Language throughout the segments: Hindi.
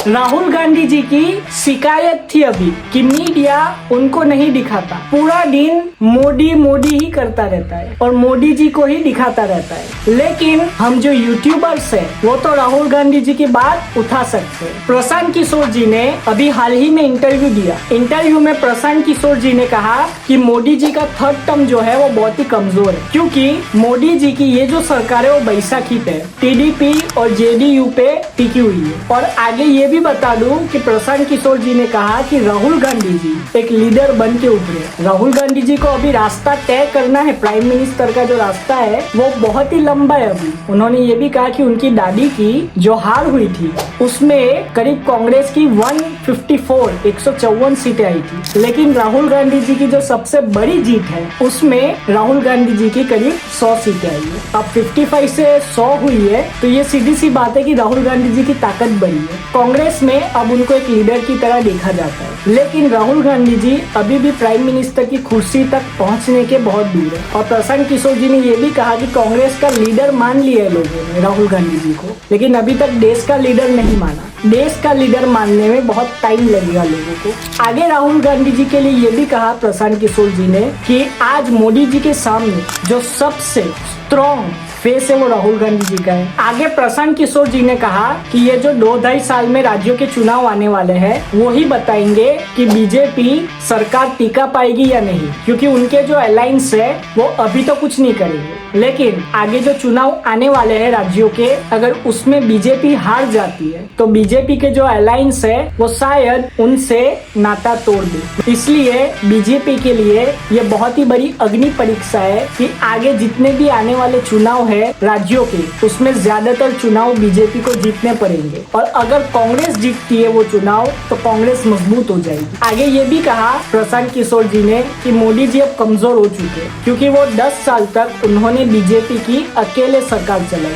राहुल गांधी जी की शिकायत थी अभी कि मीडिया उनको नहीं दिखाता, पूरा दिन मोदी मोदी ही करता रहता है और मोदी जी को ही दिखाता रहता है। लेकिन हम जो यूट्यूबर्स है वो तो राहुल गांधी जी की बात उठा सकते हैं। प्रशांत किशोर जी ने अभी हाल ही में इंटरव्यू दिया। इंटरव्यू में प्रशांत किशोर जी ने कहा कि मोदी जी का थर्ड टर्म जो है वो बहुत ही कमजोर है, क्योंकि मोदी जी की ये जो सरकार है वो बैसाखी पे टीडीपी और जेडीयू पे टिकी हुई है। और आगे ये भी बता दूं कि प्रशांत किशोर जी ने कहा कि राहुल गांधी जी एक लीडर बन के उभरे। राहुल गांधी जी को अभी रास्ता तय करना है, प्राइम मिनिस्टर का जो रास्ता है वो बहुत ही लंबा है। अभी उन्होंने ये भी कहा कि उनकी दादी की जो हार हुई थी उसमें करीब कांग्रेस की 154 सीटें आई थी, लेकिन राहुल गांधी जी की जो सबसे बड़ी जीत है उसमें राहुल गांधी जी की करीब 100 सीटें आई है। अब 55 से 100 हुई है तो ये सीधी सी बात है कि राहुल गांधी जी की ताकत बढ़ी है। कांग्रेस में अब उनको एक लीडर की तरह देखा जाता है, लेकिन राहुल गांधी जी अभी भी प्राइम मिनिस्टर की कुर्सी तक पहुंचने के बहुत दूर है। और प्रशांत किशोर जी ने यह भी कहा कि कांग्रेस का लीडर मान लिया है लोगों ने राहुल गांधी जी को, लेकिन अभी तक देश का लीडर नहीं माना। देश का लीडर मानने में बहुत टाइम लगेगा लोगों को। आगे राहुल गांधी जी के लिए ये भी कहा प्रशांत किशोर जी ने कि आज मोदी जी के सामने जो सबसे स्ट्रॉन्ग फेस है वो राहुल गांधी जी का है। आगे प्रशांत किशोर जी ने कहा कि ये जो 2-2.5 साल में राज्यों के चुनाव आने वाले हैं वो ही बताएंगे कि बीजेपी सरकार टिका पाएगी या नहीं, क्योंकि उनके जो अलायंस है वो अभी तो कुछ नहीं करेंगे, लेकिन आगे जो चुनाव आने वाले हैं राज्यों के, अगर उसमें बीजेपी हार जाती है तो बीजेपी के जो अलायंस है वो शायद उनसे नाता तोड़ दे। इसलिए बीजेपी के लिए ये बहुत ही बड़ी अग्नि परीक्षा है कि आगे जितने भी आने वाले चुनाव है राज्यों के, उसमें ज्यादातर चुनाव बीजेपी को जीतने पड़ेंगे। और अगर कांग्रेस जीतती है वो चुनाव तो कांग्रेस मजबूत हो जाएगी। आगे ये भी कहा प्रशांत किशोर जी ने कि मोदी जी अब कमजोर हो चुके हैं, क्योंकि वो 10 साल तक उन्होंने बीजेपी की अकेले सरकार चलाई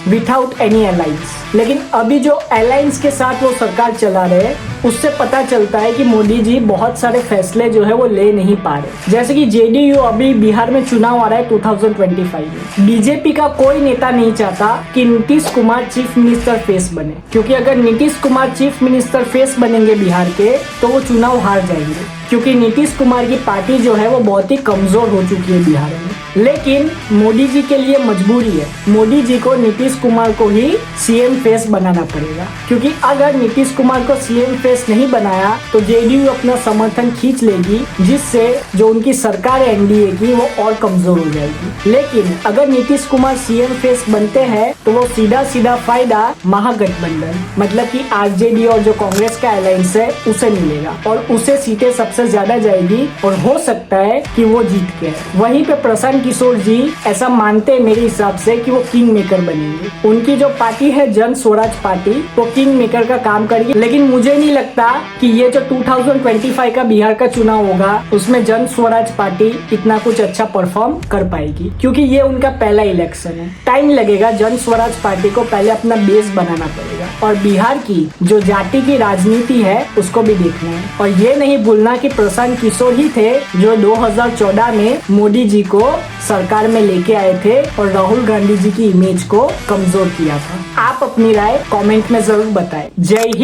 विदाउट एनी अलायंस। लेकिन अभी जो अलायंस के साथ वो सरकार चला रहे हैं उससे पता चलता है कि मोदी जी बहुत सारे फैसले जो है वो ले नहीं पा रहे। जैसे कि जेडीयू अभी बिहार में चुनाव आ रहा है 2025 में, बीजेपी का कोई नेता नहीं चाहता कि Nitish Kumar chief minister face बने, क्योंकि अगर Nitish Kumar chief minister face बनेंगे बिहार के तो वो चुनाव हार जाएंगे, क्योंकि नीतीश कुमार की पार्टी जो है वो बहुत ही कमजोर हो चुकी है बिहार में। लेकिन मोदी जी के लिए मजबूरी है, मोदी जी को नीतीश कुमार को ही सीएम फेस बनाना पड़ेगा, क्योंकि अगर नीतीश कुमार को सीएम फेस नहीं बनाया तो जेडीयू अपना समर्थन खींच लेगी, जिससे जो उनकी सरकार है एनडीए की वो और कमजोर हो जाएगी। लेकिन अगर नीतीश कुमार सीएम फेस बनते हैं तो वो सीधा सीधा फायदा महागठबंधन मतलब कि आरजेडी और जो कांग्रेस का अलायंस है उसे मिलेगा और उसे सीटें सबसे ज्यादा जाएगी और हो सकता है कि वो जीत के। वहीं पे प्रशांत किशोर जी ऐसा मानते हैं मेरे हिसाब से कि वो किंग मेकर बनेंगे। उनकी जो पार्टी है जन स्वराज पार्टी वो किंग मेकर का काम करेगी, लेकिन मुझे नहीं लगता कि ये जो 2025 का बिहार का चुनाव होगा उसमें जन स्वराज पार्टी इतना कुछ अच्छा परफॉर्म कर पाएगी, क्योंकि ये उनका पहला इलेक्शन है। टाइम लगेगा, जन स्वराज पार्टी को पहले अपना बेस बनाना पड़ेगा और बिहार की जो जाति की राजनीति है उसको भी देखना है। और ये नहीं भूलना कि प्रशांत किशोर ही थे जो 2014 में मोदी जी को सरकार में लेके आए थे और राहुल गांधी जी की इमेज को कमजोर किया था। आप अपनी राय कमेंट में जरूर बताएं। जय हिंद।